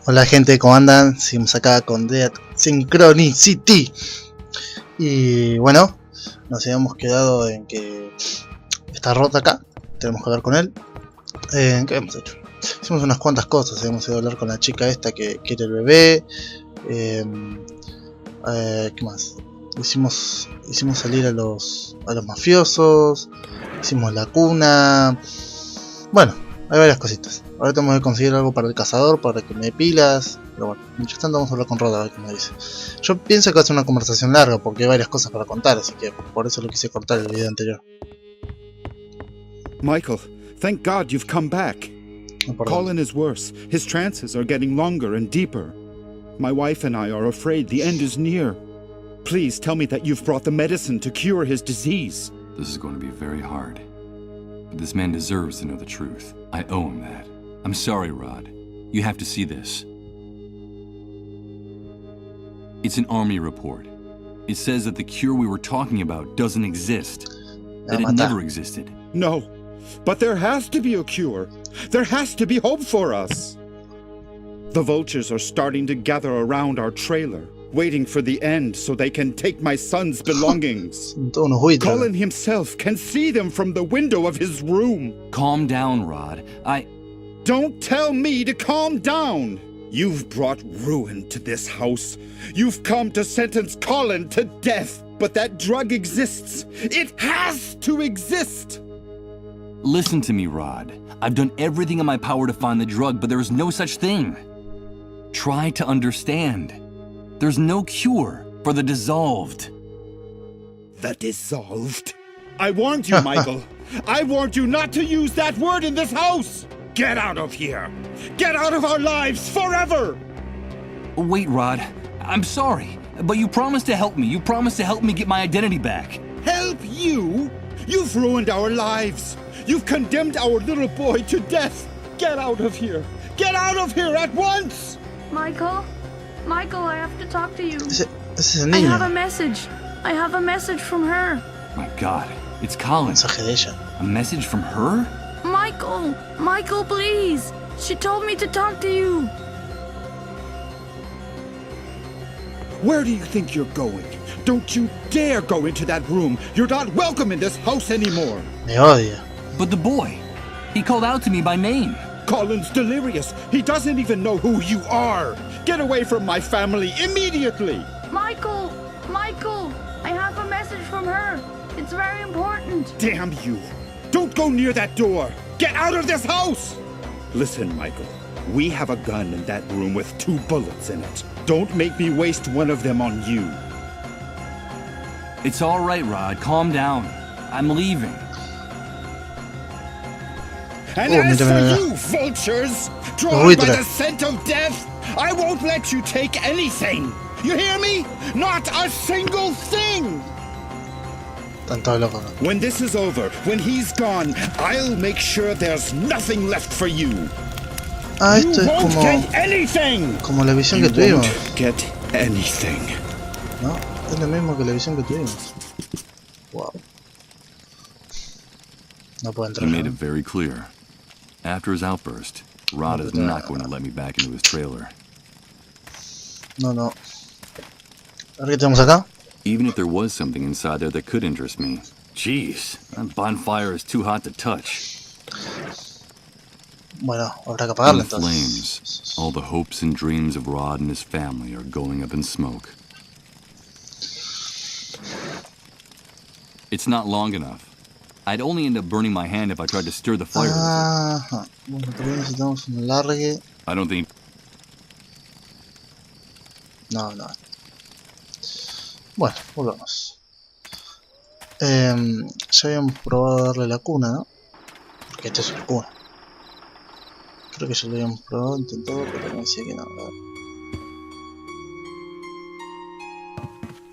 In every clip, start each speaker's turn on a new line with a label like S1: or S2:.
S1: Hola gente, ¿cómo andan? Seguimos acá con Synchronicity. Y bueno, nos habíamos quedado en que está rota acá. Tenemos que hablar con él. ¿Qué habíamos hecho? Hicimos unas cuantas cosas. Habíamos ido a hablar con la chica esta que quiere el bebé. ¿Qué más? Hicimos salir a los mafiosos. Hicimos la cuna. Bueno, hay varias cositas. Ahora tenemos que conseguir algo para el cazador, para que me dé pilas. Pero bueno, mientras tanto vamos a hablar con Rod a ver qué me dice. Yo pienso que va a ser una conversación larga porque hay varias cosas para contar, así que por eso lo quise cortar el video anterior.
S2: Michael, thank God you've come back. Colin is worse. His trances are getting longer and deeper. My wife and I are afraid the end is near. Please tell me that you've brought the medicine to cure his disease.
S3: This is going to be very hard. But this man deserves to know the truth. I owe him that. I'm sorry, Rod. You have to see this. It's an army report. It says that the cure we were talking about doesn't exist. That it never existed.
S2: No, but there has to be a cure. There has to be hope for us. The vultures are starting to gather around our trailer, waiting for the end so they can take my son's belongings. Colin himself can see them from the window of his room.
S3: Calm down, Rod.
S2: Don't tell me to calm down! You've brought ruin to this house. You've come to sentence Colin to death. But that drug exists. It has to exist!
S3: Listen to me, Rod. I've done everything in my power to find the drug, but there is no such thing. Try to understand. There's no cure for the dissolved.
S2: The dissolved? I warned you, Michael. I warned you not to use that word in this house! Get out of here! Get out of our lives forever!
S3: Wait, Rod. I'm sorry, but you promised to help me. You promised to help me get my identity back.
S2: Help you? You've ruined our lives. You've condemned our little boy to death. Get out of here. Get out of here at once!
S4: Michael, I have to talk to you.
S1: I
S4: have a message. I have a message from her.
S3: My God, it's Colin. A message from her?
S4: Michael, please. She told me to talk to you.
S2: Where do you think you're going? Don't you dare go into that room. You're not welcome in this house anymore.
S1: Me odia.
S3: But the boy, he called out to me by name.
S2: Colin's delirious. He doesn't even know who you are. Get away from my family immediately.
S4: Michael, I have a message from her. It's very important.
S2: Damn you. Don't go near that door. Get out of this house. Listen, Michael. We have a gun in that room with 2 bullets in it. Don't make me waste one of them on you.
S3: It's all right, Rod. Calm down. I'm leaving.
S2: And as for you, vultures, drawn by the scent of death, I won't let you take anything. You hear me? Not a single thing! When this is over, when he's gone, I'll make sure there's nothing left for you.
S1: Esto es
S2: won't get anything.
S1: Como la visión que tuvimos.
S2: Get anything.
S1: No, es lo mismo que la visión que tuvimos. Wow. No puedo entrar.
S3: He made it very clear. After his outburst, Rod is not going to let me back into his trailer.
S1: No. A ver qué tenemos acá.
S3: Even if there was something inside there that could interest me. Jeez, that bonfire is too hot to touch.
S1: Bueno, habrá que apagarla
S3: entonces. Flames, all the hopes and dreams of Rod and his family are going up in smoke. It's not long enough. I'd only end up burning my hand if I tried to stir the fire.
S1: Bueno, también necesitamos un largue.
S3: I don't think...
S1: No. Bueno, volvamos. Ya habíamos probado darle la cuna, ¿no? Porque esta es una cuna. Creo que ya lo habíamos probado, intentado, pero me decía que no.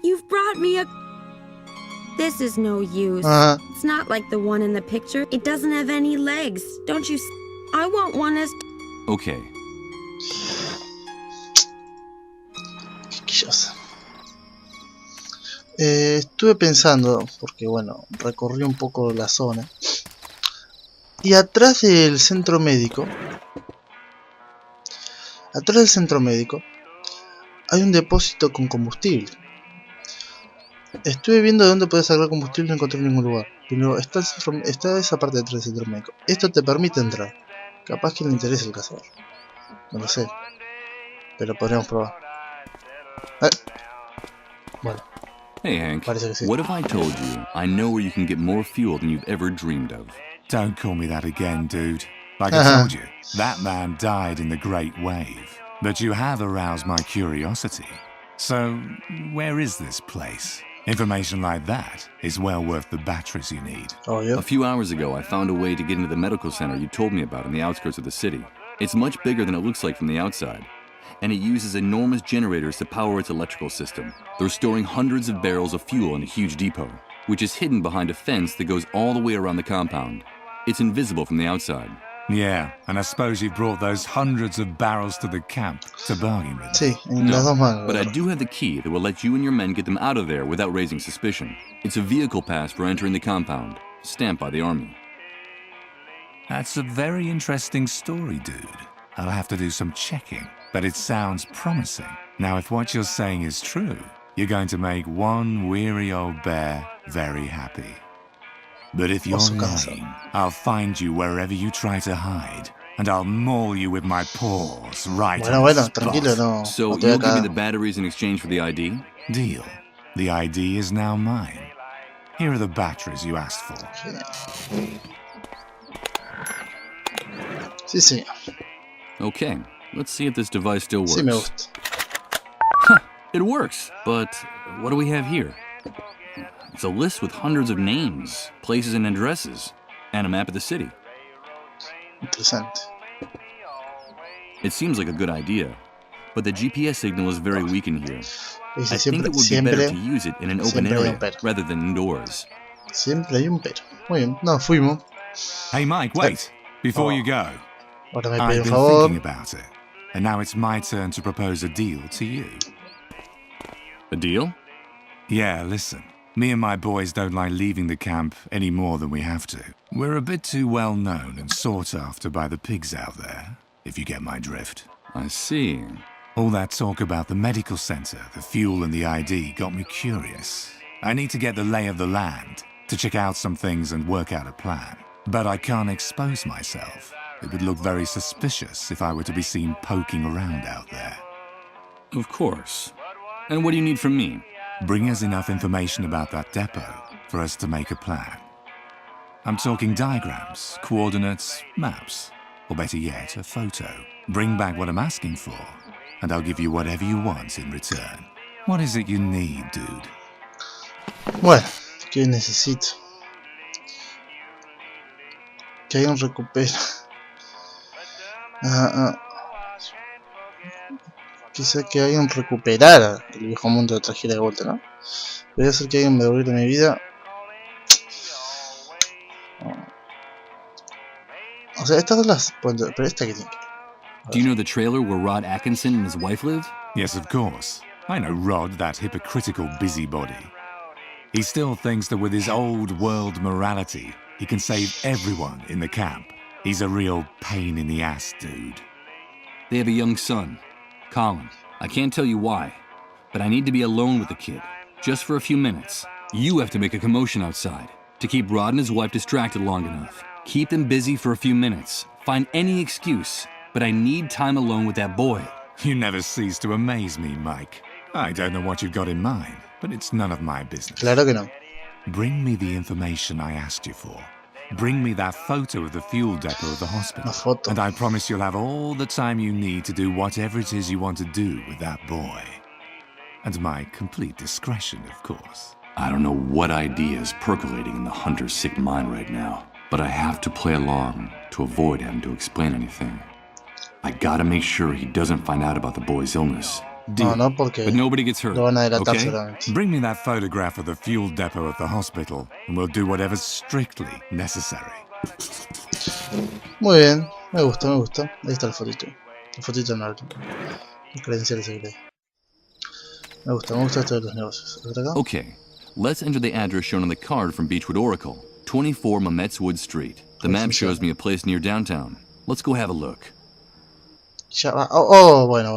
S5: You've brought me a... This is no use. It's not like the one in the picture. It doesn't have any legs. Don't you... I want one as...
S3: Okay.
S1: Quisquillosa. Estuve pensando, porque bueno, recorrí un poco la zona. Y atrás del centro médico Atrás del centro médico hay un depósito con combustible. Estuve viendo de dónde puedes sacar combustible y no encontré en ningún lugar. Primero, está esa parte detrás del centro médico. Esto te permite entrar. Capaz que le interesa el cazador. No lo sé. Pero podríamos probar. Bueno.
S3: Hey Hank,
S1: Parece que sí.
S3: what if I told you I know where you can get more fuel than you've ever dreamed of?
S6: Don't call me that again, dude. Like I told you, that man died in the Great Wave. But you have aroused my curiosity. So, where is this place? Information like that is well worth the batteries you need.
S1: Oh, yeah.
S3: A few hours ago, I found a way to get into the medical center you told me about on the outskirts of the city. It's much bigger than it looks like from the outside, and it uses enormous generators to power its electrical system. They're storing hundreds of barrels of fuel in a huge depot, which is hidden behind a fence that goes all the way around the compound. It's invisible from the outside.
S6: Yeah, and I suppose you've brought those hundreds of barrels to the camp to bargain with.
S1: Sí, en las dos manos.
S3: But I do have the key that will let you and your men get them out of there without raising suspicion. It's a vehicle pass for entering the compound, stamped by the army.
S6: That's a very interesting story, dude. I'll have to do some checking, but it sounds promising. Now, if what you're saying is true, you're going to make one weary old bear very happy. But if you're lying, I'll find you wherever you try to hide, and I'll maul you with my paws right on the spot.
S1: Tranquilo, no.
S3: So you'll give me the batteries in exchange for the ID?
S6: Deal. The ID is now mine. Here are the batteries you asked for.
S1: Sí, señor.
S3: Okay, let's see if this device still works.
S1: Sí, me gusta.
S3: Huh, it works, but what do we have here? It's a list with hundreds of names, places and addresses, and a map of the city.
S1: Interesante.
S3: It seems like a good idea, but the GPS signal is very weak in here. I think
S1: Siempre,
S3: it would be better to use it in an open area rather than indoors.
S1: Siempre hay un pero. Muy bien, nos fuimos.
S6: Hey Mike, wait! Before you go,
S1: Ahora me
S6: I've
S1: pide un
S6: been
S1: favor.
S6: thinking about it, and now it's my turn to propose a deal to you.
S3: A deal?
S6: Yeah, listen. Me and my boys don't like leaving the camp any more than we have to. We're a bit too well known and sought after by the pigs out there, if you get my drift.
S3: I see.
S6: All that talk about the medical center, the fuel and the ID got me curious. I need to get the lay of the land, to check out some things and work out a plan. But I can't expose myself. It would look very suspicious if I were to be seen poking around out there.
S3: Of course. And what do you need from me?
S6: Bring us enough information about that depot for us to make a plan. I'm talking diagrams, coordinates, maps, or better yet, a photo. Bring back what I'm asking for, and I'll give you whatever you want in return. What is it you need, dude?
S1: Bueno, ¿qué necesito? Que alguien recupere. Quizá que alguien recuperara el viejo mundo de trajera de vuelta, ¿no? Voy a hacer que alguien me devuelva mi vida. O sea, estas dos las... Pero esta que tiene que...
S3: Do you know the trailer where Rod Atkinson and his wife live?
S6: Yes, of course. I know Rod, that hypocritical busybody. He still thinks that with his old world morality, he can save everyone in the camp. He's a real pain in the ass, dude.
S3: They have a young son, Colin. I can't tell you why, but I need to be alone with the kid, just for a few minutes. You have to make a commotion outside, to keep Rod and his wife distracted long enough. Keep them busy for a few minutes. Find any excuse, but I need time alone with that boy.
S6: You never cease to amaze me, Mike. I don't know what you've got in mind, but it's none of my business.
S1: Claro que no.
S6: Bring me the information I asked you for. Bring me that photo of the fuel depot of the hospital.
S1: Una foto.
S6: And I promise you'll have all the time you need to do whatever it is you want to do with that boy. And my complete discretion, of course.
S3: I don't know what idea is percolating in the hunter's sick mind right now, but I have to play along to avoid having to explain anything. I gotta make sure he doesn't find out about the boy's illness. Deal.
S1: No, porque
S3: but nobody gets hurt.
S1: lo van a delatar
S3: Okay?
S1: seguramente.
S6: Bring me that photograph of the fuel depot at the hospital, and we'll do whatever's strictly necessary.
S1: Muy bien, me gusta, me gusta. Ahí está el fotito. El fotito en orden. Los credenciales secretos. Me gusta esto de los negocios. ¿A ver acá?
S3: Okay, let's enter the address shown on the card from Beechwood Oracle, 24 Mametz Wood Street. The map shows me a place near downtown. Let's go have a look.
S1: Ya va. Oh, bueno.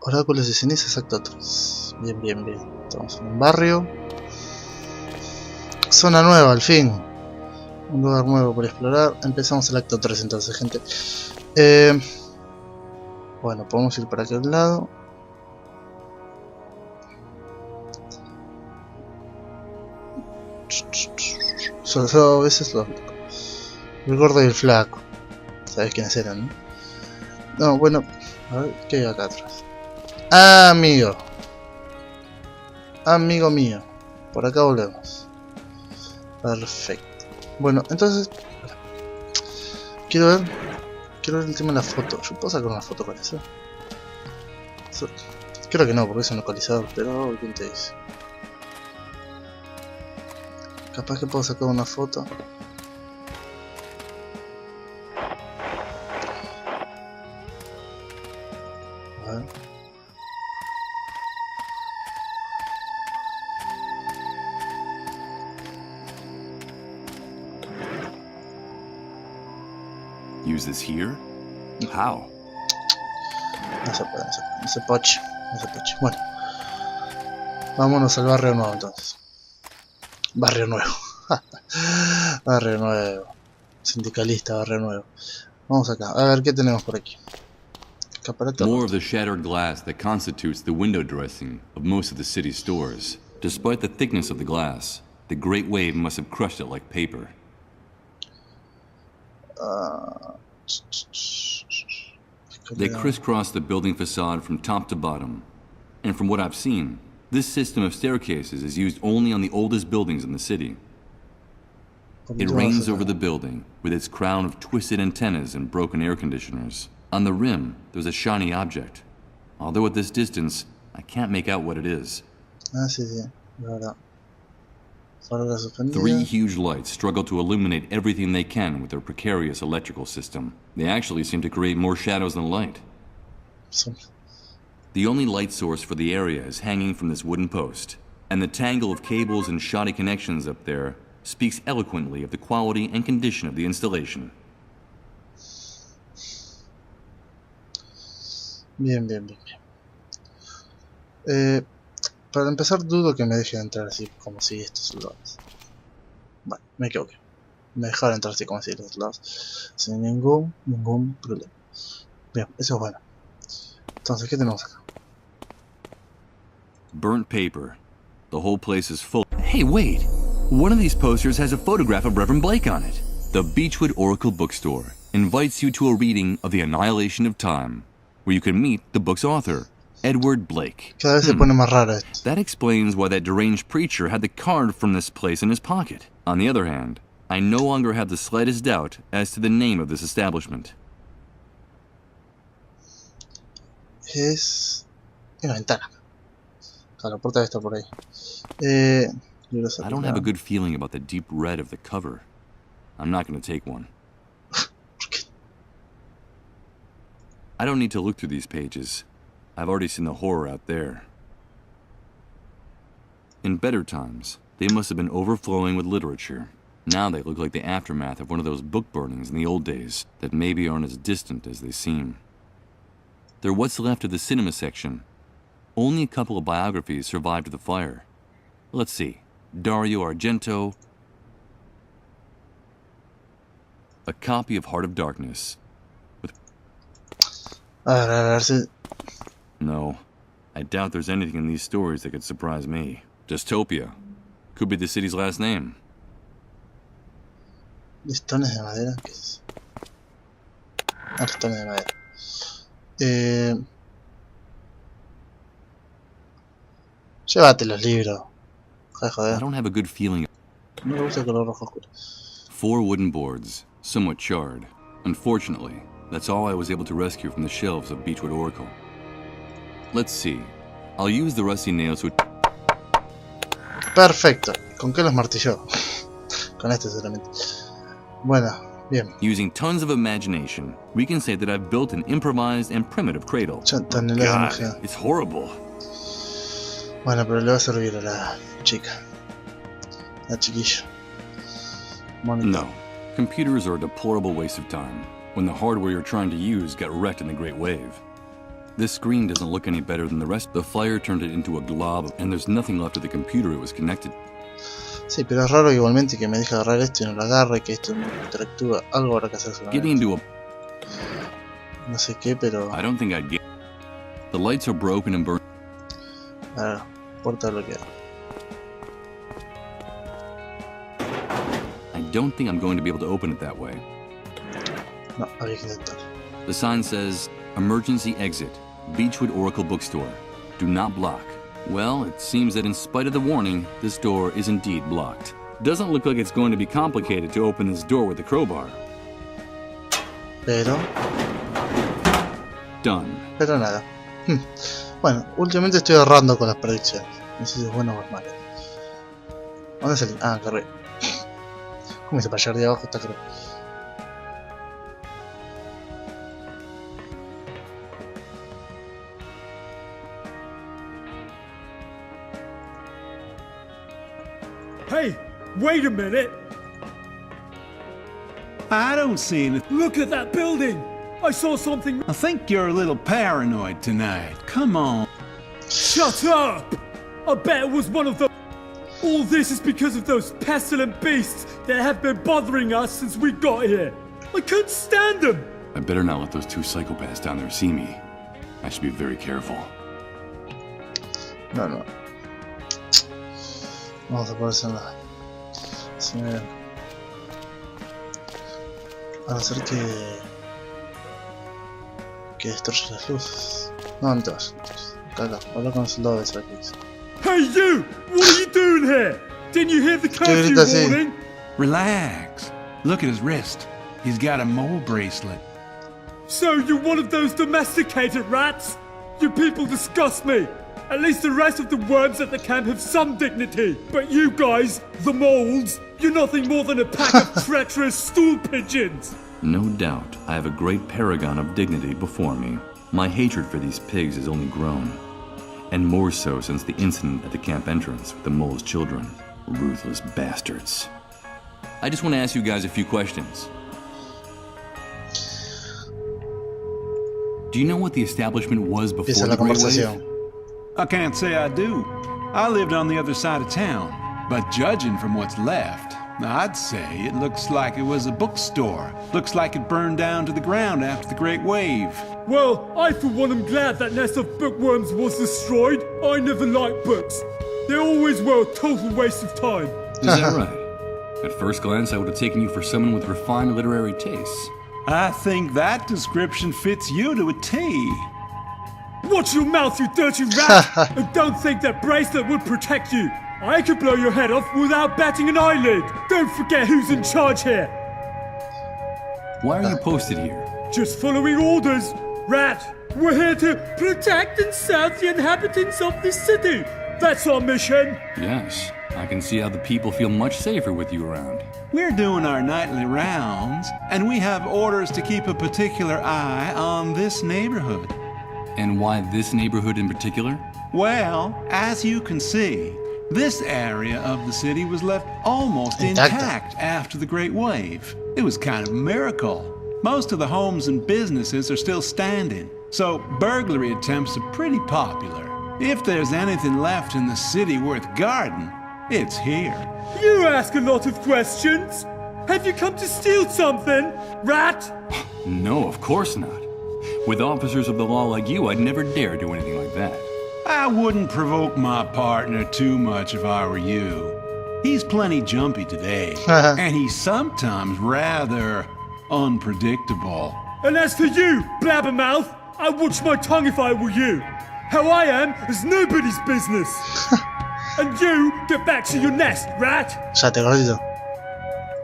S1: Oráculos de cenizas, acto 3. Bien. Estamos en un barrio. Zona nueva, al fin. Un lugar nuevo por explorar. Empezamos el acto 3 entonces, gente. Bueno, podemos ir para aquel lado. Solo a veces los... El gordo y el flaco. ¿Sabes quiénes eran, no? No, bueno. A ver, ¿qué hay acá atrás? Amigo mío. Por acá volvemos. Perfecto. Bueno, entonces... Quiero ver el tema de la foto. ¿Yo puedo sacar una foto con eso? Creo que no, porque es un localizador. Pero, ¿quién te dice? Capaz que puedo sacar una foto. A ver.
S3: Use this here? How?
S1: No se poche. Bueno. Vámonos al barrio nuevo entonces. Barrio nuevo. Barrio nuevo. Sindicalista, barrio nuevo. Vamos acá. A ver qué tenemos por aquí.
S3: More of the shattered glass that constitutes the window dressing of most of the city's stores. Despite the thickness of the glass, the Great Wave must have crushed it like paper. They crisscross the building facade from top to bottom. And from what I've seen, this system of staircases is used only on the oldest buildings in the city. It reigns over the building, with its crown of twisted antennas and broken air conditioners. On the rim, there's a shiny object. Although at this distance, I can't make out what it is. Three huge lights struggle to illuminate everything they can with their precarious electrical system. They actually seem to create more shadows than light. The only light source for the area is hanging from this wooden post, and the tangle of cables and shoddy connections up there speaks eloquently of the quality and condition of the installation.
S1: Bien. Para empezar, dudo que me deje entrar así como si estos lados. Bueno, me equivoqué. Me dejaron entrar así como si estos lados. Sin ningún problema. Bien, eso es bueno. Entonces, ¿qué tenemos acá?
S3: Burnt paper. The whole place is full. Hey, wait! One of these posters has a photograph of Reverend Blake on it. The Beechwood Oracle Bookstore invites you to a reading of The Annihilation of Time, where you can meet the book's author, Edward Blake.
S1: Cada vez se pone más raro esto.
S3: That explains why that deranged preacher had the card from this place in his pocket. On the other hand, I no longer have the slightest doubt as to the name of this establishment.
S1: Es una ventana. Claro, la puerta está por ahí.
S3: I don't have a good feeling about the deep red of the cover. I'm not going to take one. I don't need to look through these pages. I've already seen the horror out there. In better times, they must have been overflowing with literature. Now they look like the aftermath of one of those book burnings in the old days that maybe aren't as distant as they seem. They're what's left of the cinema section. Only a couple of biographies survived the fire. Let's see. Dario Argento. A copy of Heart of Darkness. No. I doubt there's anything in these stories that could surprise me. Dystopia. Could be the city's last name.
S1: Listones de madera, ¿qué es? Listones de madera. Llévate los libros. Joder.
S3: I don't have a good feeling.
S1: No me gusta el color rojo oscuro.
S3: 4 wooden boards, somewhat charred. Unfortunately, that's all I was able to rescue from the shelves of Beechwood Oracle. Let's see. I'll use the rusty nails with...
S1: Perfecto. ¿Con qué los martilló? Con este seguramente. Bueno, bien.
S3: Using tons of imagination, we can say that I've built an improvised and primitive cradle.
S1: God,
S3: it's horrible.
S1: Bueno, pero le va a servir a la chica. La chiquilla. Monitor.
S3: No. Computers are a deplorable waste of time. when the hardware you're trying to use got wrecked in the Great Wave. This screen doesn't look any better than the rest. The fire turned it into a glob, and there's nothing left of the computer it was connected.
S1: Sí, pero es raro igualmente que me deje agarrar esto y no lo agarre, que esto no interactúa. Algo habrá que hacer
S3: Getting into a...
S1: No sé qué, pero...
S3: I don't think I'd get... The lights are broken and burned.
S1: Ah, puerta bloqueada.
S3: I don't think I'm going to be able to open it that way.
S1: No, había que intentar.
S3: The sign says, Emergency Exit, Beechwood Oracle Bookstore. Do not block. Well, it seems that in spite of the warning, this door is indeed blocked. Doesn't look like it's going to be complicated to open this door with the crowbar.
S1: Pero...
S3: Done.
S1: Pero nada. Bueno, últimamente estoy ahorrando con las predicciones. No sé si es bueno o es malo. ¿Dónde salí? Ah, carré. ¿Cómo hice para llegar de abajo? Está creo.
S7: Hey, wait a minute!
S8: I don't see anything.
S7: Look at that building! I saw something.
S8: I think you're a little paranoid tonight. Come on.
S7: Shut up! I bet it was one of those. All this is because of those pestilent beasts that have been bothering us since we got here. I couldn't stand them!
S3: I better not let those two psychopaths down there see me. I should be very careful.
S1: No. Vamos a poder hacer nada. A no ser que destruya las luces. No, no te vas. Acá, habla con el soldado de esa crisis.
S7: Hey you! What are you doing here? Didn't you hear the curfew warning?
S8: Relax. Look at his wrist. He's got a mole bracelet.
S7: So you're one of those domesticated rats? You people disgust me. At least the rest of the worms at the camp have some dignity. But you guys, the moles, you're nothing more than a pack of treacherous stool pigeons.
S3: No doubt, I have a great paragon of dignity before me. My hatred for these pigs has only grown. And more so since the incident at the camp entrance with the mole's children. Ruthless bastards. I just want to ask you guys a few questions. Do you know what the establishment was before the Great Wave?
S8: I can't say I do. I lived on the other side of town. But judging from what's left, I'd say it looks like it was a bookstore. Looks like it burned down to the ground after the Great Wave.
S7: Well, I for one am glad that nest of bookworms was destroyed. I never liked books. They always were a total waste of time.
S3: Is that right? At first glance, I would have taken you for someone with refined literary tastes.
S8: I think that description fits you to a T.
S7: Watch your mouth, you dirty rat! And don't think that bracelet would protect you. I could blow your head off without batting an eyelid. Don't forget who's in charge here.
S3: Why are you posted here?
S7: Just following orders. Rat, we're here to protect and serve the inhabitants of this city. That's our mission.
S3: Yes, I can see how the people feel much safer with you around.
S8: We're doing our nightly rounds, and we have orders to keep a particular eye on this neighborhood.
S3: And why this neighborhood in particular?
S8: Well, as you can see, this area of the city was left almost intact after the Great Wave. It was kind of a miracle. Most of the homes and businesses are still standing, so burglary attempts are pretty popular. If there's anything left in the city worth guarding, it's here.
S7: You ask a lot of questions. Have you come to steal something, rat?
S3: No, of course not. With officers of the law like you, I'd never dare do anything like that.
S8: I wouldn't provoke my partner too much if I were you. He's plenty jumpy today, and he's sometimes rather unpredictable.
S7: And as for you, blabbermouth, I'd watch my tongue if I were you. How I am is nobody's business. And you, get back to your nest, rat.
S1: Ya te gordito.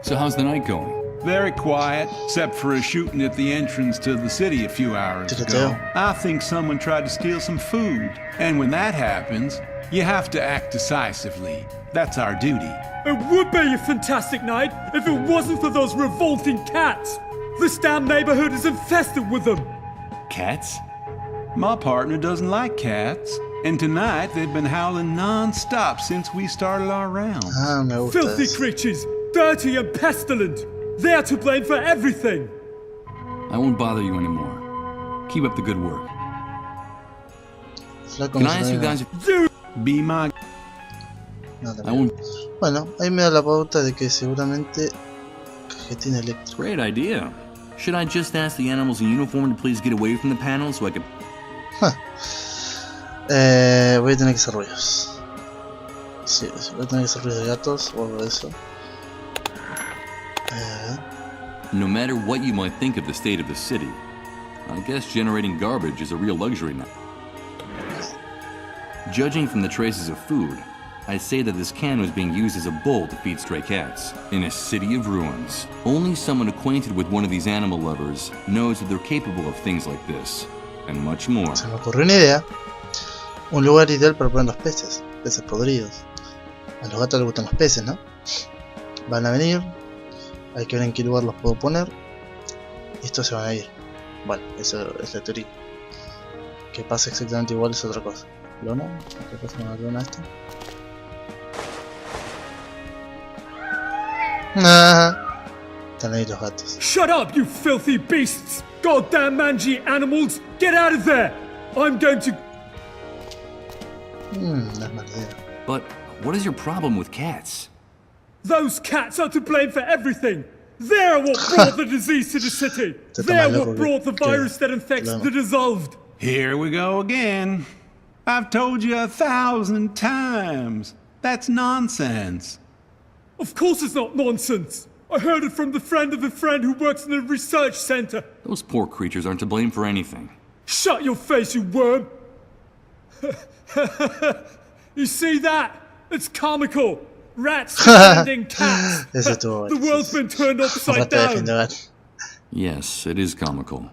S3: So how's the night going?
S8: Very quiet, except for a shooting at the entrance to the city a few hours ago. I think someone tried to steal some food. And when that happens, you have to act decisively. That's our duty.
S7: It would be a fantastic night if it wasn't for those revolting cats. This damn neighborhood is infested with them.
S3: Cats?
S8: My partner doesn't like cats. And tonight they've been howling non-stop since we started our rounds.
S7: Filthy creatures, dirty and pestilent. They're to blame for everything.
S3: I won't bother you anymore. Keep up the good work. Can I ask you guys if...
S8: Be my...
S1: Bueno, ahí me da la pauta de que seguramente cajetín eléctrico.
S3: Great idea. Should I just ask the animals in uniform to please get away from the panel so I can...
S1: Voy a tener que hacer ruidos. Sí, voy a tener que hacer ruidos de gatos o algo de eso.
S3: No matter what you might think of the state of the city, I guess generating garbage is a real luxury now. Judging from the traces of food, I'd say that this can was being used as a bowl to feed stray cats. In a city of ruins, only someone acquainted with one of these animal lovers knows that they're capable of things like this, and much more.
S1: Se me ocurrió una idea. Un lugar ideal para poner los peces. Peces podridos. A los gatos les gustan los peces, ¿no? Van a venir. Hay que ver en qué lugar los puedo poner. Y estos se van a ir. Bueno, eso es la teoría. Que pase exactamente igual es otra cosa. ¿Lona? ¿Qué pasa con la lona esta? Están ahí los gatos.
S7: Shut up, you filthy beasts! Goddamn mangy animals! Get out of there! I'm going to...
S1: No es mala idea.
S3: But what is your problem with cats?
S7: Those cats are to blame for everything! They're what brought the disease to the city! They're what brought the virus that infects the dissolved!
S8: Here we go again. I've told you 1,000 times. That's nonsense.
S7: Of course it's not nonsense! I heard it from the friend of a friend who works in a research center.
S3: Those poor creatures aren't to blame for anything.
S7: Shut your face, you worm! You see that? It's comical! Rats defending cats! The world's been turned upside down!
S3: Yes, it is comical.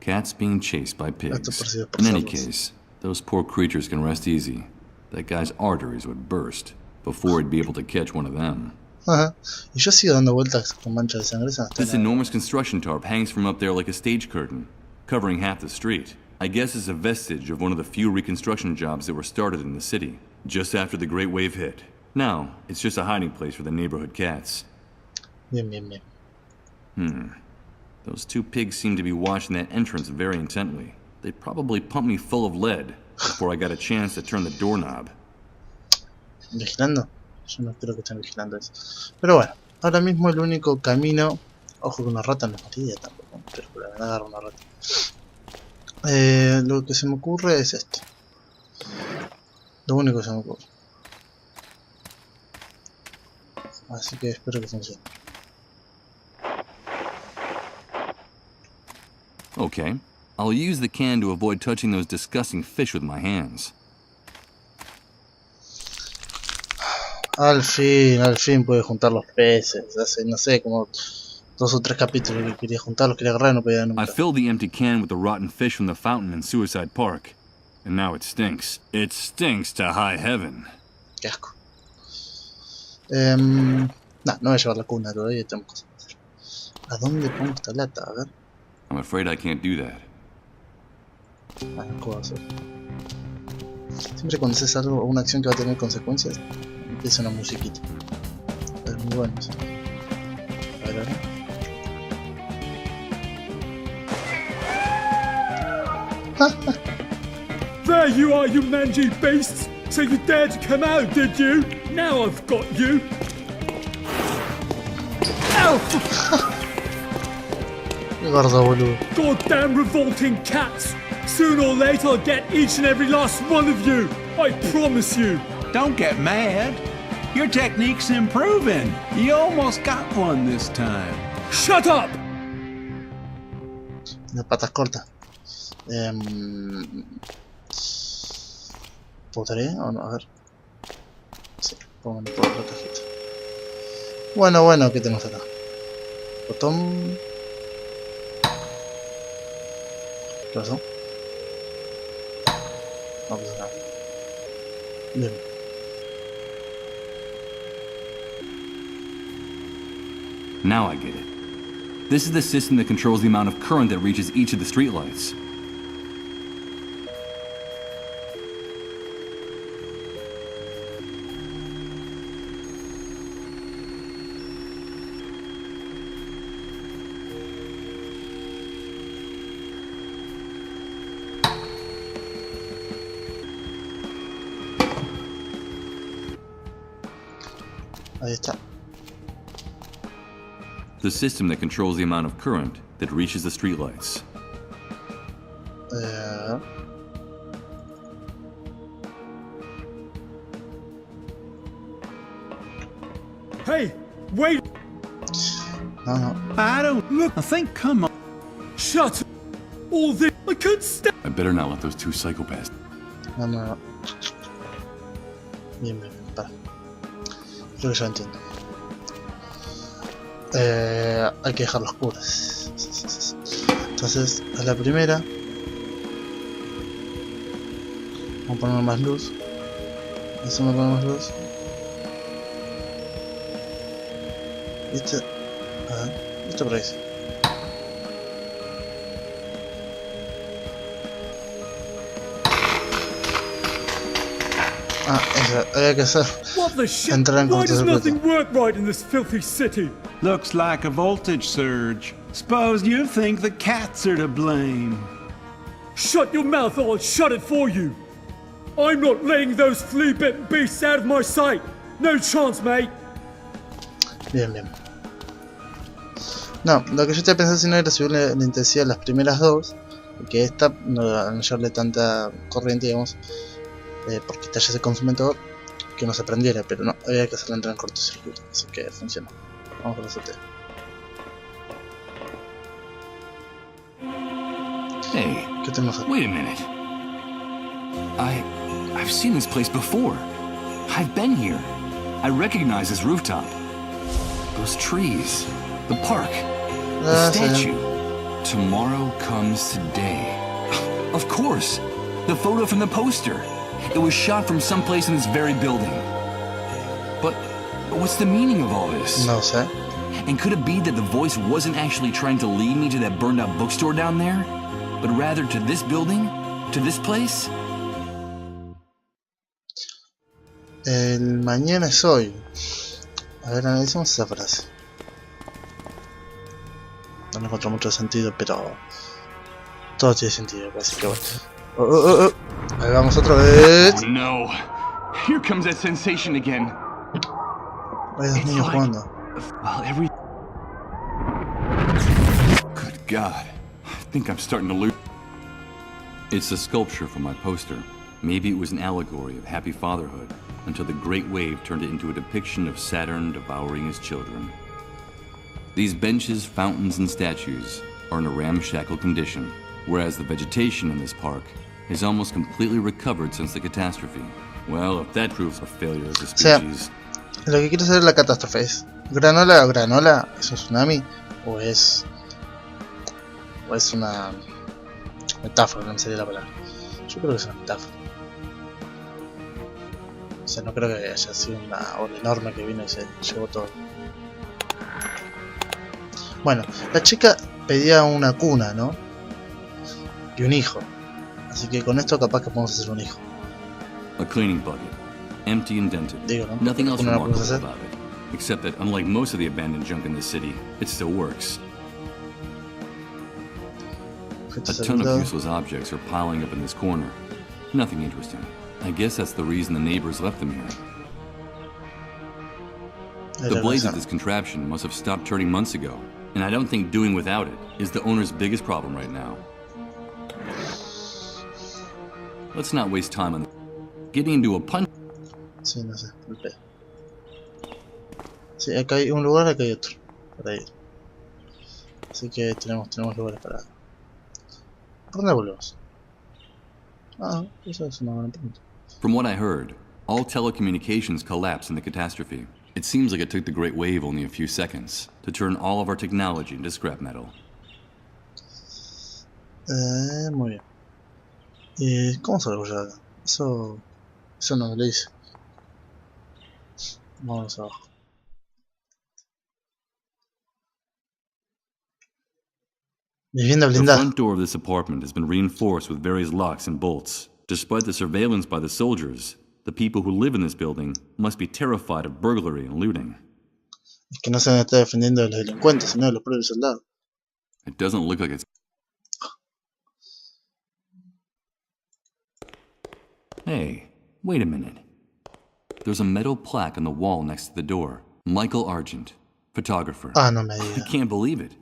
S3: Cats being chased by pigs. In any case, those poor creatures can rest easy. That guy's arteries would burst before he'd be able to catch one of them.
S1: Y yo sigo dando vueltas con manchas de sangre.
S3: This enormous construction tarp hangs from up there like a stage curtain, covering half the street. I guess it's a vestige of one of the few reconstruction jobs that were started in the city, just after the Great Wave hit. Now, it's just a hiding place for the neighborhood cats.
S1: Bien.
S3: Those two pigs seem to be watching that entrance very intently. They probably pumped me full of lead before I got a chance to turn the doorknob.
S1: ¿Vigilando? Yo no creo que estén vigilando eso. Pero bueno, ahora mismo el único camino... Ojo que una rata no es mala idea tampoco. Pero por la verdad agarro una rata. Lo que se me ocurre es esto. Lo único que se me ocurre. Así que espero que funcione.
S3: Okay, I'll use the can to avoid touching those disgusting fish with my hands.
S1: Al fin pude juntar los peces. Hace, no sé, como 2 o 3 capítulos que quería juntarlos, quería agarrar y no podía nunca.
S3: I filled the empty can with the rotten fish from the fountain in Suicide Park. And now it stinks. It stinks to high heaven.
S1: Qué asco. No voy a llevar la cuna todavía, tengo cosas que hacer. ¿A dónde pongo esta lata? A ver.
S3: I'm afraid I can't do that.
S1: ¿Qué puedo hacer? Siempre cuando haces algo, una acción que va a tener consecuencias, empieza una musiquita. Es muy bueno eso. A ver.
S7: There you are, you mangy beasts! So you dared to come out, did you? Now I've got you! Ow!
S1: Qué gordo, boludo.
S7: Goddamn revolting cats! Sooner or later I'll get each and every last one of you! I promise you!
S8: Don't get mad. Your technique's improving. You almost got one this time.
S7: Shut up!
S1: De patas cortas. ¿Podré o no? A ver. Sí, pongo por otra cajita. Bueno, ¿qué tenemos acá? Botón. ¿Qué pasó? No pasa nada. Bien.
S3: Now I get it. This is the system that controls the amount of current that reaches each of the streetlights.
S1: Ahí está.
S3: The system that controls the amount of current that reaches the streetlights.
S7: Hey, wait!
S1: No.
S8: I don't look. I think, come on.
S7: Shut up! All this, I can't stand.
S3: I better not let those two psychopaths.
S1: No. Bien, para. Creo que ya entiendo. Hay que dejarlos oscuros. Entonces, a la primera. Vamos a poner más luz. Eso me pone más luz. Este por ahí. Había que hacer.
S7: What the shit?
S1: Entrar en
S7: Why does
S1: cortocircuito.
S7: nothing work right in this filthy city?
S8: Looks like a voltage surge. Suppose you think the cats are to blame.
S7: Shut your mouth or I'll shut it for you. I'm not letting those flea-bitten beasts out of my sight. No chance, mate.
S1: Bien. No, lo que yo estaba pensando si no era subir la intensidad de las primeras dos, porque esta no llevarle tanta corriente, digamos, porque ya se consume todo, que no se prendiera, pero no, había que hacerla entrar en cortocircuito, así que funciona. Vamos a la azotea.
S3: Hey,
S1: ¿Qué tenemos aquí?
S3: wait a minute. I've seen this place before. I've been here. I recognize this rooftop. Those trees. The park. The statue. Tomorrow comes today. Of course. The photo from the poster. It was shot from someplace in this very building. But what's the meaning of all this?
S1: No sé.
S3: And could it be that the voice wasn't actually trying to lead me to that burned out bookstore down there, but rather to this building? To this place?
S1: El mañana es hoy. A ver, analicemos esa frase. No encuentro mucho sentido, pero todo tiene sentido, así que bueno. Ahí vamos otra vez.
S3: Oh no. Here comes that sensation again.
S1: Hay dos niños jugando.
S3: Well, Good God. I think I'm starting to lose. It's a sculpture from my poster. Maybe it was an allegory of happy fatherhood, until the Great Wave turned it into a depiction of Saturn devouring his children. These benches, fountains, and statues are in a ramshackle condition, whereas the vegetation in this park is almost completely recovered since the catastrophe. Well, if that proves a failure as a species...
S1: Lo que quiero saber la catástrofe es granola, es un tsunami o es una metáfora, no me salía la palabra. Yo creo que es una metáfora. O sea, no creo que haya sido una ola enorme que vino y se llevó todo. Bueno, la chica pedía una cuna, ¿no? Y un hijo. Así que con esto capaz que podemos hacer un hijo.
S3: A cleaning bucket, empty and dented.
S1: Digo, ¿no?
S3: Nothing else
S1: ¿Cómo la
S3: remarkable
S1: podemos hacer?
S3: about it, except that unlike most of the abandoned junk in this city, it still works. A ton of useless objects are piling up in this corner. Nothing interesting. I guess that's the reason the neighbors left them here. The blaze of this contraption must have stopped turning months ago, and I don't think doing without it is the owner's biggest problem right now. Let's not waste time on getting into a punch.
S1: Sí, no sé, golpea. Sí, acá hay un lugar, acá hay otro para ir. Así que tenemos lugares para... ¿Por dónde volvemos? Eso es una buena pregunta.
S3: From what I heard, all telecommunications collapsed in the catastrophe. It seems like it took the Great Wave only a few seconds to turn all of our technology into scrap metal.
S1: Muy bien. ¿Y cómo salgo yo acá? Eso no lo hice. Vamos abajo. Vivienda
S3: The
S1: blindada.
S3: front door of this apartment has been reinforced with various locks and bolts. Despite the surveillance by the soldiers, the people who live in this building must be terrified of burglary and looting.
S1: Es que no se está defendiendo de los delincuentes, sino de los propios soldados.
S3: It doesn't look like it's... Hey, wait a minute. There's a metal plaque on the wall next to the door. Michael Argent, photographer.
S1: Ah, no me
S3: I
S1: digas.
S3: can't believe it.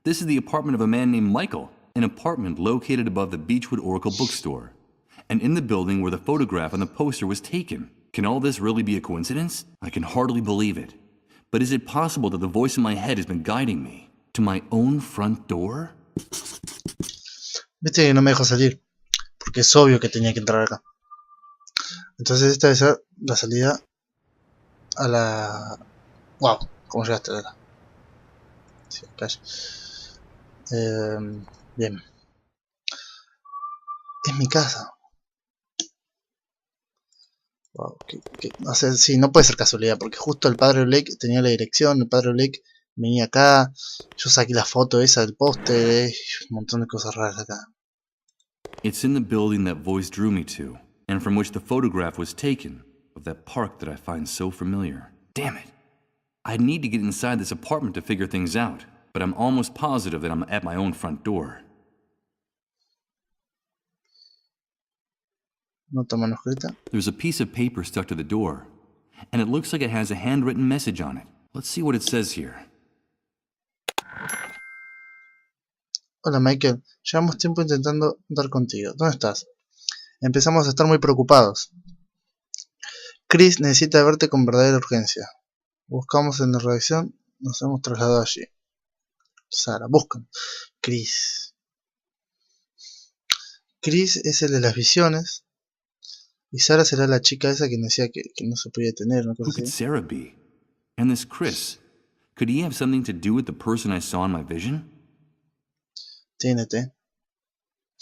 S3: This is the apartment of a man named Michael, an apartment located above the Beechwood Oracle bookstore. And in the building where the photograph on the poster was taken. Can all this really be a coincidence? I can hardly believe it. But is it possible that the voice in my head has been guiding me to my own front door?
S1: Viste que no me dejó salir, porque es obvio que tenía que entrar acá. Entonces esta debe ser la salida a la... Wow, ¿cómo llegaste acá? Sí, calle. Bien. Es mi casa. Wow, o sea, sí, no puede ser casualidad, porque justo el padre Blake tenía la dirección, el padre Blake venía acá, yo saqué la foto esa del póster, un montón de cosas raras acá.
S3: It's in the building that voice drew me to, and from which the photograph was taken, of that park that I find so familiar. Damn it! I need to get inside this apartment to figure things out, but I'm almost positive that I'm at my own front door.
S1: Nota manuscrita.
S3: There's a piece of paper stuck to the door, and it looks like it has a handwritten message on it. Let's see what it says here.
S1: Hola Michael, llevamos tiempo intentando dar contigo. ¿Dónde estás? Empezamos a estar muy preocupados. Chris necesita verte con verdadera urgencia. Buscamos en la redacción, nos hemos trasladado allí. Sara, buscan. Chris. Chris es el de las visiones. Y Sara será la chica esa que decía que no se podía tener. Una cosa
S3: Who could
S1: así.
S3: Sarah be? And this Chris, could he have something to do with the person I saw in my vision?
S1: TNT.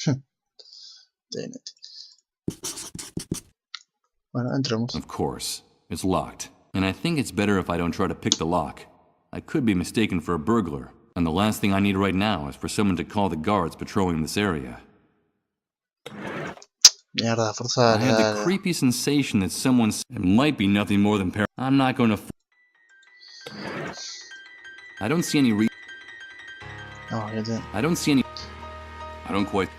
S1: TNT. Bueno, entramos.
S3: Of course. It's locked. And I think it's better if I don't try to pick the lock. I could be mistaken for a burglar. And the last thing I need right now is for someone to call the guards patrolling this area.
S1: Mierda, forzada.
S3: I had the creepy sensation that someone's... It might be nothing more than I'm not going to... I don't see any
S1: No,
S3: I don't see any... I don't quite...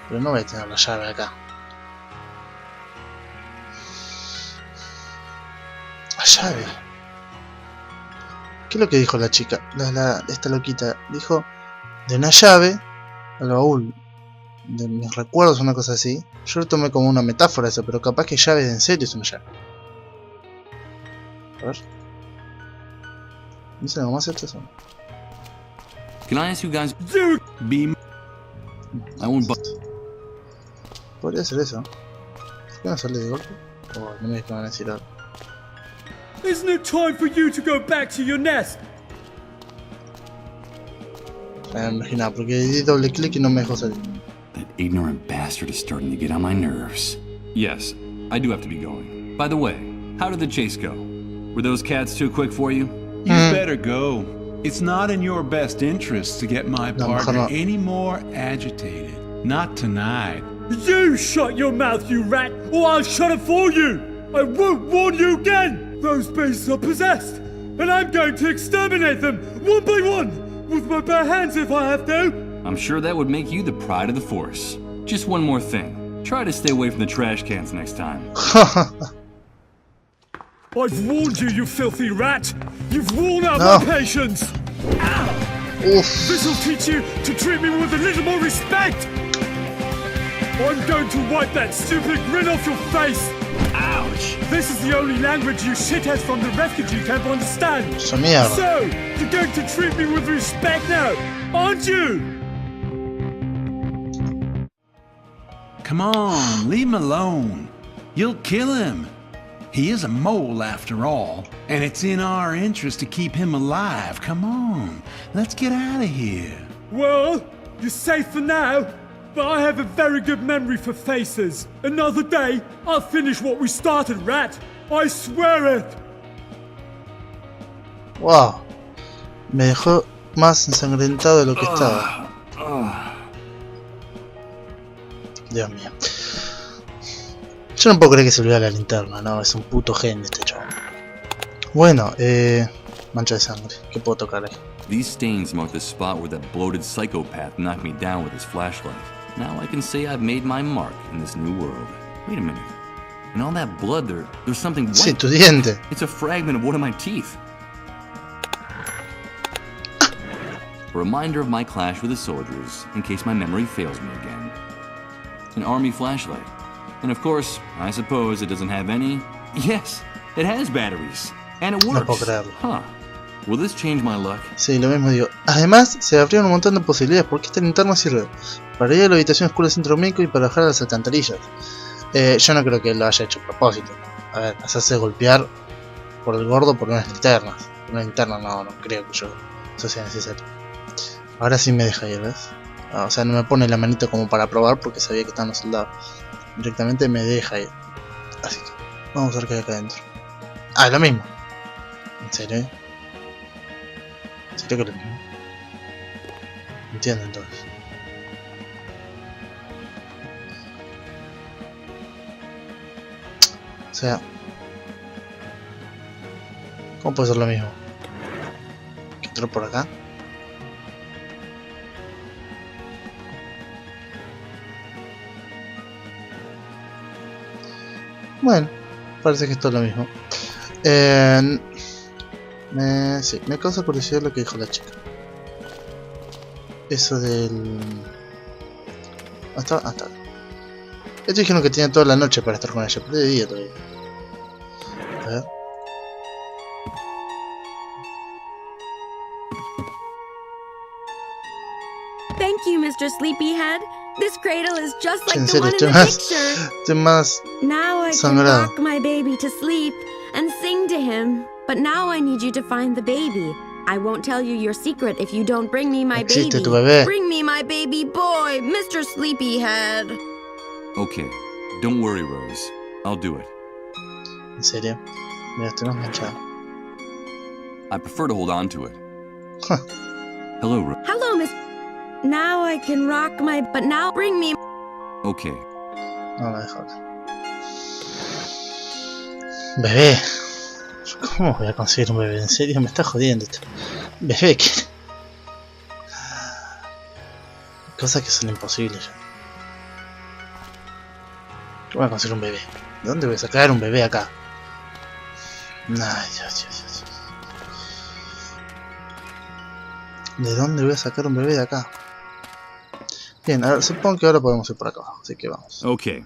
S1: Pero no voy a tener la llave acá. La llave. ¿Qué es lo que dijo la chica? Esta loquita dijo de una llave al baúl de mis recuerdos, una cosa así. Yo lo tomé como una metáfora eso, pero capaz que llave en serio es una llave. A ver. ¿No sé algo más esto?
S3: Can I ask you guys...
S8: Be...
S3: I won't...
S1: Podría ser eso. ¿Por qué no sale de golpe? O no me van a decir algo.
S7: Isn't it time for you to go back to your nest?
S1: Me imaginaba, porque di doble clic y no me dejó salir.
S3: That ignorant bastard is starting to get on my nerves. Yes, I do have to be going. By the way, how did the chase go? Were those cats too quick for you?
S8: You better go. It's not in your best interest to get my partner any more agitated. Not tonight.
S7: You shut your mouth, you rat, or I'll shut it for you! I won't warn you again! Those beasts are possessed, and I'm going to exterminate them, one by one, with my bare hands if I have to!
S3: I'm sure that would make you the pride of the force. Just one more thing. Try to stay away from the trash cans next time.
S7: I've warned you, you filthy rat! You've worn out my patience! Ow! This'll teach you to treat me with a little more respect! I'm going to wipe that stupid grin off your face! Ouch! This is the only language you shitheads from the refugee camp understand! So, you're going to treat me with respect now, aren't you?
S8: Come on, leave him alone. You'll kill him. He is a mole after all, and it's in our interest to keep him alive. Come on, let's get out of here.
S7: Well, you're safe for now. But I have a very good memory for faces. Another day, I'll finish what we started, rat. I swear it.
S1: Wow. Me dejó más ensangrentado de lo que estaba. Dios mío. Yo no puedo creer que se olvidara la linterna, no, es un puto genio este chavo. Bueno, mancha de sangre. ¿Qué puedo tocar ahí?
S3: These stains mark the spot where that bloated psychopath knocked me down with his flashlight. Now I can say I've made my mark in this new world. Wait a minute. And all that blood there's something white.
S1: Sí, tu diente.
S3: It's a fragment of one of my teeth. A reminder of my clash with the soldiers, in case my memory fails me again. An army flashlight. And of course, I suppose it doesn't have any... Yes, it has batteries. And it works.
S1: No puedo creerlo.
S3: Huh. Will this change my luck?
S1: Sí, lo mismo digo. Además, se abrieron un montón de posibilidades, porque esta linterna sirve para ir a la habitación oscura del centro médico y para bajar a las alcantarillas. Yo no creo que él lo haya hecho a propósito. A ver, hacerse golpear por el gordo por unas linternas. Una linterna no creo que eso sea necesario. Ahora sí me deja ir, ¿ves? O sea, no me pone la manito como para probar porque sabía que estaban los soldados. Directamente me deja ir. Así que vamos a ver qué hay acá adentro. Ah, lo mismo. ¿En serio? ¿En serio que lo mismo? Entiendo entonces. O sea, ¿cómo puede ser lo mismo? ¿Que entró por acá? Bueno, parece que esto es lo mismo. Sí, me causa curiosidad lo que dijo la chica. Eso del... Hasta. Ellos dijeron que tenían toda la noche para estar con ella, pero de día todavía. A ver.
S5: Thank you, Mr. Sleepyhead. This cradle is just like
S1: En
S5: the
S1: serio,
S5: one in the picture.
S1: estoy más
S5: Now I can
S1: sangrado.
S5: rock my baby to sleep and sing to him. But now I need you to find the baby. I won't tell you your secret if you don't bring me my
S1: Existe
S5: baby.
S1: tu bebé.
S5: Bring me my baby boy, Mr. Sleepyhead.
S3: Okay, don't worry, Rose. I'll do it.
S1: En serio. Mira, estoy más manchado.
S3: I prefer to hold on to it.
S1: Huh.
S3: Hello, Rose.
S5: Hello, Miss. Now I can rock my... But now bring me...
S3: Okay.
S1: No me dejo hablar. Bebé. ¿Cómo voy a conseguir un bebé? ¿En serio? Me está jodiendo esto. Bebé, ¿qué? Cosas que son imposibles ya. ¿Cómo voy a conseguir un bebé? ¿De dónde voy a sacar un bebé acá? Ay, Dios. ¿De dónde voy a sacar un bebé de acá? Bien, a ver, supongo que ahora podemos ir por acá abajo, así que vamos.
S3: Okay.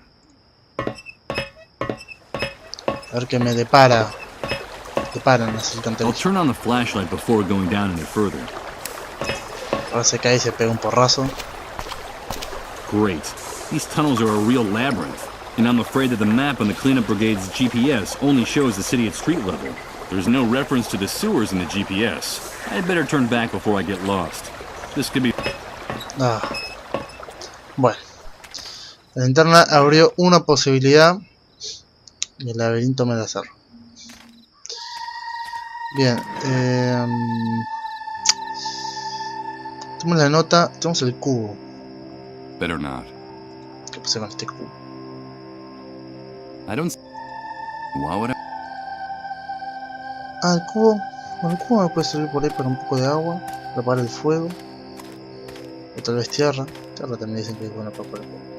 S1: A ver qué me deparan las
S3: I'll
S1: alcantarillas.
S3: turn on the flashlight before going down any further.
S1: Ahora se cae y se pega un porrazo.
S3: Great. These tunnels are a real labyrinth. And I'm afraid that the map on the cleanup brigade's GPS only shows the city at street level. There's no reference to the sewers in the GPS. I'd better turn back before I get lost. This could be...
S1: Ah. Bueno. La linterna abrió una posibilidad y el laberinto me la cerró. Bien. Tenemos la nota. Tenemos el cubo.
S3: Better not.
S1: ¿Qué pasa con este cubo?
S3: I don't... Why would I...
S1: Ah, el cubo. Bueno, el cubo me puede servir por ahí para un poco de agua. Preparar el fuego. O tal vez tierra. Tierra también dicen que es buena para poner fuego.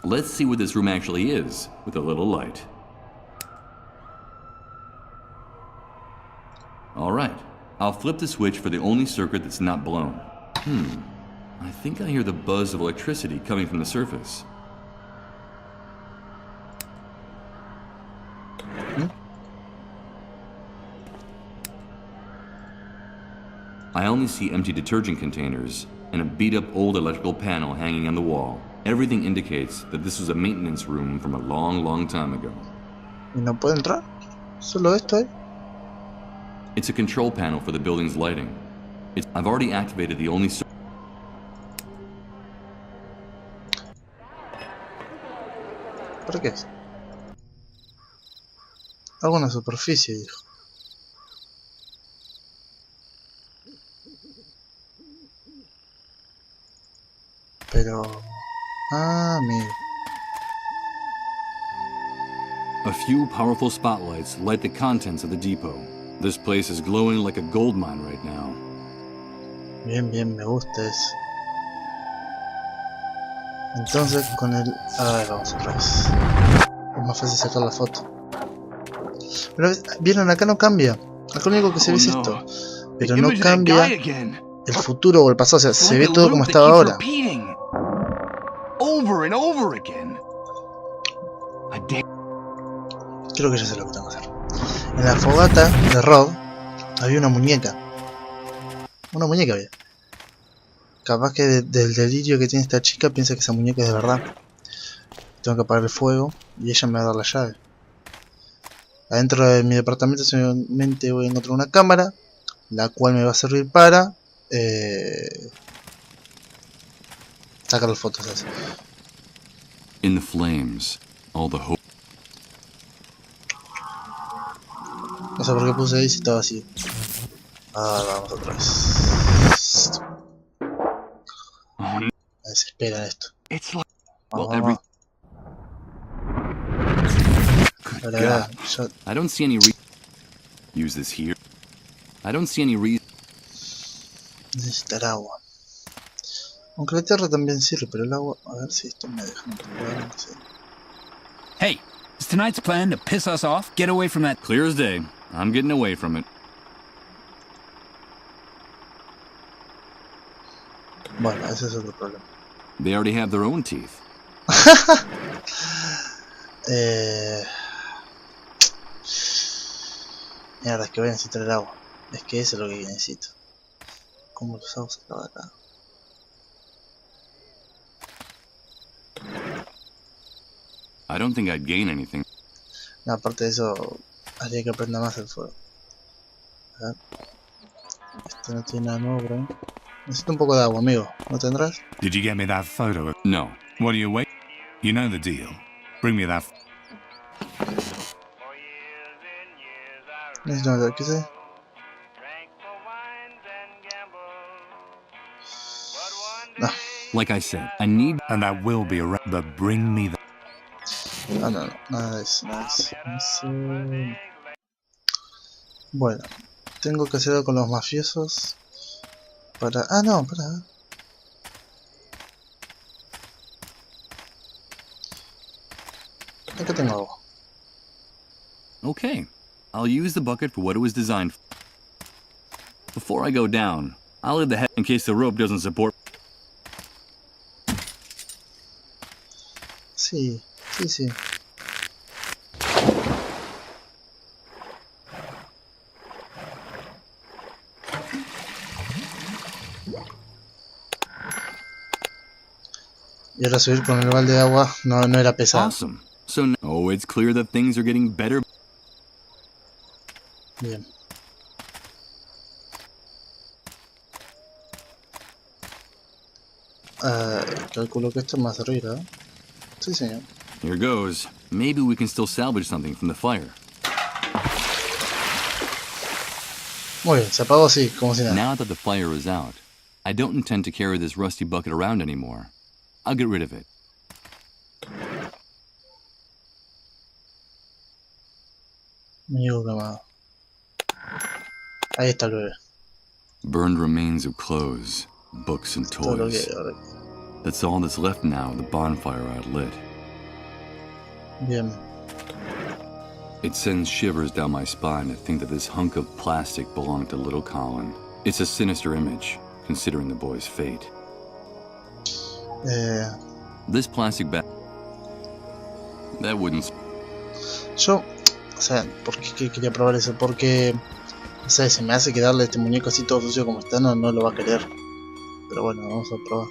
S3: Let's see what this room actually is, with a little light. Alright, I'll flip the switch for the only circuit that's not blown. I think I hear the buzz of electricity coming from the surface. I only see empty detergent containers and a beat-up old electrical panel hanging on the wall. Everything indicates that this was a maintenance room from a long time ago.
S1: ¿Y no puedo entrar? ¿Solo esto,
S3: It's a control panel for the building's lighting. I've already activated the only...
S1: ¿Para qué es? Alguna superficie, dijo. Pero... Ah, mira.
S3: A few powerful spotlights light the contents of the depot. This place is glowing like a gold mine right now.
S1: Bien, me gusta eso. Entonces con el... A ver, vamos otra vez. Es más fácil sacar la foto. Pero vieron, acá no cambia. Acá lo único que se ve es esto. Pero no cambia el futuro o el pasado. O sea, se ve todo como estaba ahora. Creo que ya sé lo que tengo que hacer. En la fogata de Rod había una muñeca. Una muñeca había. Capaz que del delirio que tiene esta chica piensa que esa muñeca es de verdad. Tengo que apagar el fuego y ella me va a dar la llave. Adentro de mi departamento seguramente voy a encontrar una cámara, la cual me va a servir para sacar las fotos así.
S3: In the flames, all the hope.
S1: No sé por qué puse ahí si estaba así. Vamos otra vez. Me desespera esto. Vamos.
S3: I don't see any reason. Use this here. I don't see any reason.
S1: Necesitar agua. Aunque la tierra también sirve, pero el agua... A ver si esto me deja.
S9: Hey, is tonight's plan to piss us off? Get away from that...
S3: Clear as day. I'm getting away from it.
S1: Bueno, ese es otro problema.
S3: They already have their own teeth.
S1: Mierda, es que voy a necesitar el agua. Es que eso es lo que necesito. ¿Cómo los hago sacar de acá?
S3: I don't think I'd gain anything.
S1: No, aparte de eso, haría que prenda más el fuego. A ver. Esto no tiene nada nuevo por ahí. Necesito un poco de agua, amigo. ¿No tendrás?
S6: Did you get me that photo?
S3: No.
S6: What are you waiting? You know the deal. Bring me that.
S1: Necesito ver, ¿qué sé? No.
S3: Like I said, I need...
S6: And that will be around. But bring me that.
S1: No, nada de eso, Bueno, tengo que hacer algo con los mafiosos. Para... no, para... Acá tengo agua.
S3: Okay. I'll use the bucket for what it was designed for. Before I go down, I'll leave the head in case the rope doesn't support.
S1: Sí. Y ahora subir con el balde de agua no era pesado.
S3: Awesome. So now it's clear that things are getting better.
S1: Bien. Calculo que esto es más arriba, ¿eh? Sí, señor.
S3: Here goes. Maybe we can still salvage something from the fire.
S1: Muy bien, se apagó así, como si nada.
S3: Now that the fire is out, I don't intend to carry this rusty bucket around anymore. I'll get rid of it.
S1: Amigo quemado. Ahí está el bebé.
S3: Burned remains of clothes, books and
S1: Todo lo que
S3: toys.
S1: hay ahora.
S3: That's all that's left now of the bonfire I lit.
S1: Bien.
S3: It sends shivers down my spine to think that this hunk of plastic belonged to little Colin. It's a sinister image, considering the boy's fate. This plastic bag... That wouldn't...
S1: Yo, o sea, ¿por qué quería probar eso? Porque, o sea, se me hace que darle a este muñeco así todo sucio como está, no lo va a querer. Pero bueno, vamos a probar.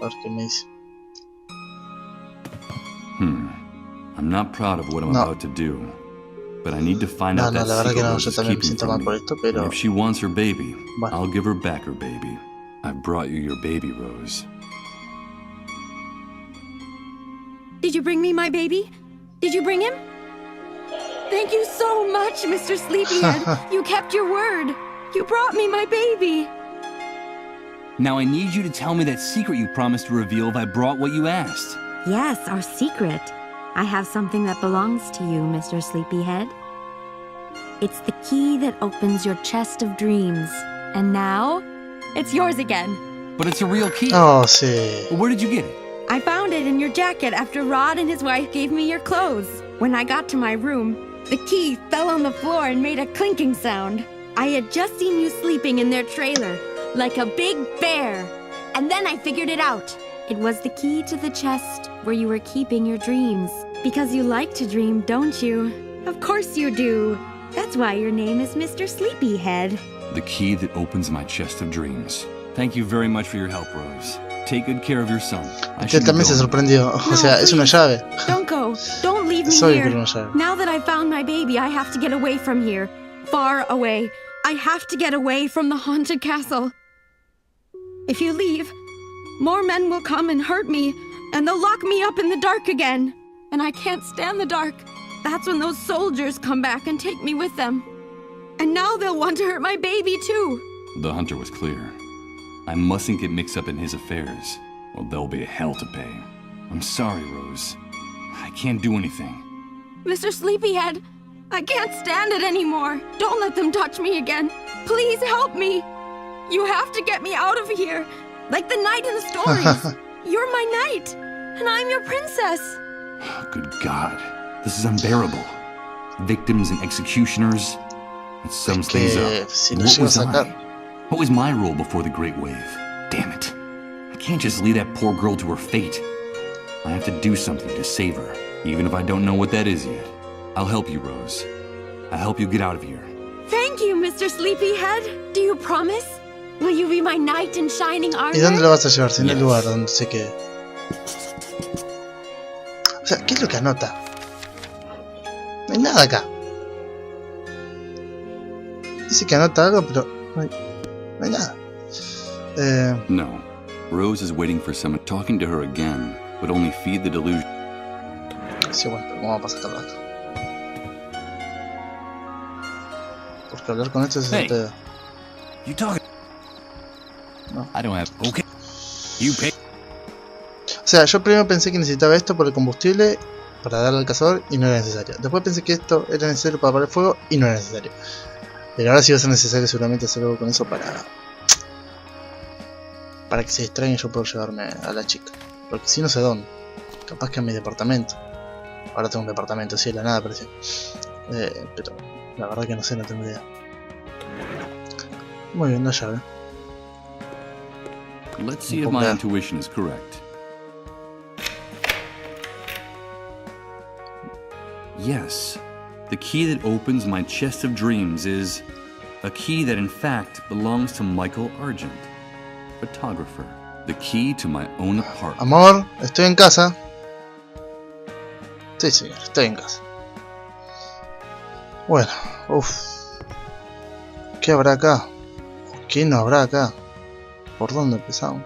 S1: A ver qué me dice.
S3: I'm not proud of what I'm about to do, but I need to find out that secret Rose is keeping from me. And if she wants her baby, I'll give her back her baby. I brought you your baby, Rose.
S5: Did you bring me my baby? Did you bring him? Thank you so much, Mr. Sleepyhead. You kept your word. You brought me my baby.
S3: Now I need you to tell me that secret you promised to reveal if I brought what you asked.
S5: Yes, our secret. I have something that belongs to you, Mr. Sleepyhead. It's the key that opens your chest of dreams. And now, it's yours again.
S3: But it's a real key.
S1: Oh, sí.
S3: Well, where did you get it?
S5: I found it in your jacket after Rod and his wife gave me your clothes. When I got to my room, the key fell on the floor and made a clinking sound. I had just seen you sleeping in their trailer, like a big bear. And then I figured it out. It was the key to the chest where you were keeping your dreams. Because you like to dream, don't you? Of course you do. That's why your name is Mr. Sleepyhead.
S3: The key that opens my chest of dreams. Thank you very much for your help, Rose. Take good care of your son.
S1: Usted también se sorprendió. O sea, es una llave.
S5: Don't go. Don't leave me
S1: Soy
S5: here.
S1: una llave.
S5: Now that I found my baby, I have to get away from here. Far away. I have to get away from the haunted castle. If you leave, more men will come and hurt me, and they'll lock me up in the dark again. And I can't stand the dark. That's when those soldiers come back and take me with them. And now they'll want to hurt my baby too.
S3: The hunter was clear. I mustn't get mixed up in his affairs, or there'll be hell to pay. I'm sorry, Rose. I can't do anything.
S5: Mr. Sleepyhead, I can't stand it anymore. Don't let them touch me again. Please help me. You have to get me out of here. Like the knight in the stories. You're my knight, and I'm your princess.
S3: Good God. This is unbearable. Victims and executioners. It sums things up. What was I? What was my role before the Great Wave? Damn it. I can't just leave that poor girl to her fate. I have to do something to save her, even if I don't know what that is yet. I'll help you, Rose. I'll help you get out of here.
S5: Thank you, Mr. Sleepyhead. Do you promise? Will you be my knight in shining armor?
S1: ¿Y dónde lo vas a llevar? Si no el lugar donde se quede. O sea, ¿qué es lo que anota? No hay nada acá. Dice que anota algo, pero no hay nada.
S3: No. Rose is waiting for someone talking to her again, would only feed the delusion.
S1: Sí, bueno, pero ¿cómo va a pasar todo esto? Porque hablar con esto es el pedo.
S9: You talking?
S1: No.
S9: I don't have. Okay. You pay.
S1: O sea, yo primero pensé que necesitaba esto por el combustible para darle al cazador y no era necesario. Después pensé que esto era necesario para apagar el fuego y no era necesario. Pero ahora sí va a ser necesario seguramente hacer algo con eso para que se distraigan y yo puedo llevarme a la chica. Porque si no sé dónde. Capaz que en mi departamento. Ahora tengo un departamento, sí, de la nada parece. Pero la verdad que no sé, no tengo idea. Muy bien, la llave.
S3: Let's see if my intuition is correct. Yes, the key that opens my chest of dreams is a key that in fact belongs to Michael Argent, photographer. The key to my own apartment.
S1: Amor, estoy en casa. Sí, señor, estoy en casa. Bueno, uff. ¿Qué habrá acá? ¿Qué no habrá acá? ¿Por dónde empezamos?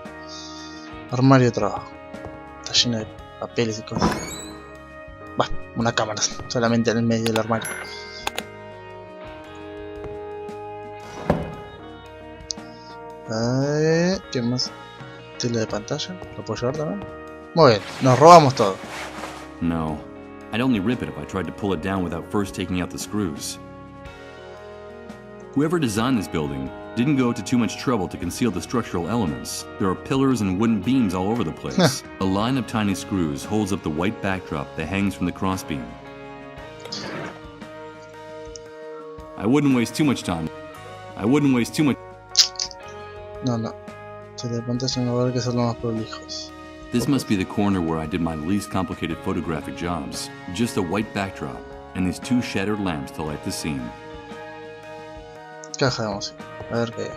S1: Armario de trabajo. Está lleno de papeles y cosas. Bah, una cámara solamente en el medio del armario. ¿Qué más? Tele de pantalla. ¿Lo puedo llevar también? Muy bien, nos robamos todo.
S3: No, I'd only rip it if I tried to pull it down without first taking out the screws. Whoever designed this building didn't go to too much trouble to conceal the structural elements. There are pillars and wooden beams all over the place. A line of tiny screws holds up the white backdrop that hangs from the crossbeam. I wouldn't waste too much time.
S1: No. Tele de pantalla no va a haber que hacerlo más prolijos.
S3: This must be the corner where I did my least complicated photographic jobs. Just a white backdrop, and these two shattered lamps to light the scene.
S1: Caja de música. A ver qué.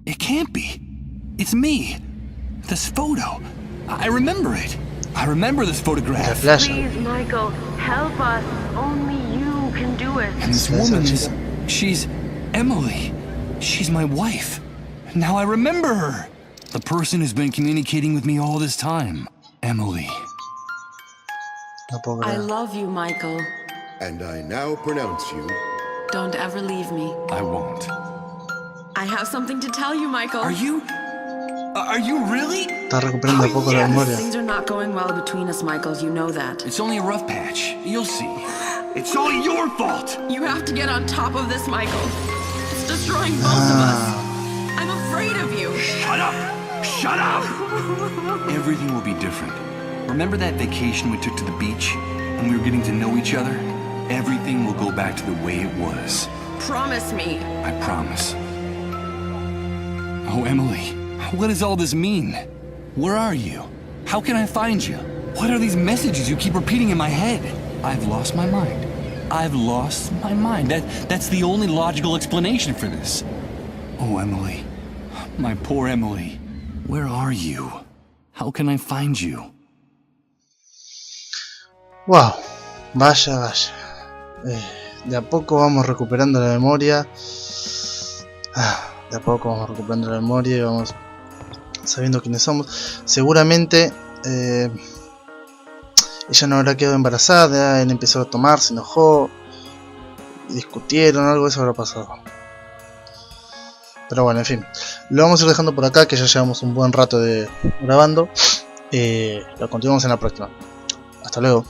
S9: It can't be. It's me. This photo. I remember it. I remember this photograph.
S4: Please, Michael, help us. Only you can do it.
S9: And this woman she's Emily. She's my wife. Now I remember her. The person who's been communicating with me all this time. Emily.
S10: I love you, Michael.
S11: And I now pronounce you.
S10: Don't ever leave me.
S9: I won't.
S10: I have something to tell you, Michael.
S9: Are you really?
S1: Está recuperando un poco la memoria.
S10: Things are not going well between us, Michael. You know that.
S9: It's only a rough patch. You'll see. It's all your fault.
S10: You have to get on top of this, Michael. It's destroying both of us. I'm afraid of you.
S9: Shut up! Shut up! Everything will be different. Remember that vacation we took to the beach when we were getting to know each other? Everything will go back to the way it was.
S10: Promise me.
S9: I promise. Oh, Emily, what does all this mean? Where are you? How can I find you? What are these messages you keep repeating in my head? I've lost my mind. I've lost my mind. That's the only logical explanation for this. Oh, Emily. My poor Emily. Where are you? How can I find you?
S1: Wow, vaya. De a poco vamos recuperando la memoria. De a poco vamos recuperando la memoria y vamos sabiendo quiénes somos. Seguramente ella no habrá quedado embarazada, él empezó a tomar, se enojó, discutieron, algo de eso habrá pasado. Pero bueno, en fin, lo vamos a ir dejando por acá, que ya llevamos un buen rato de grabando. Lo continuamos en la próxima. Hasta luego.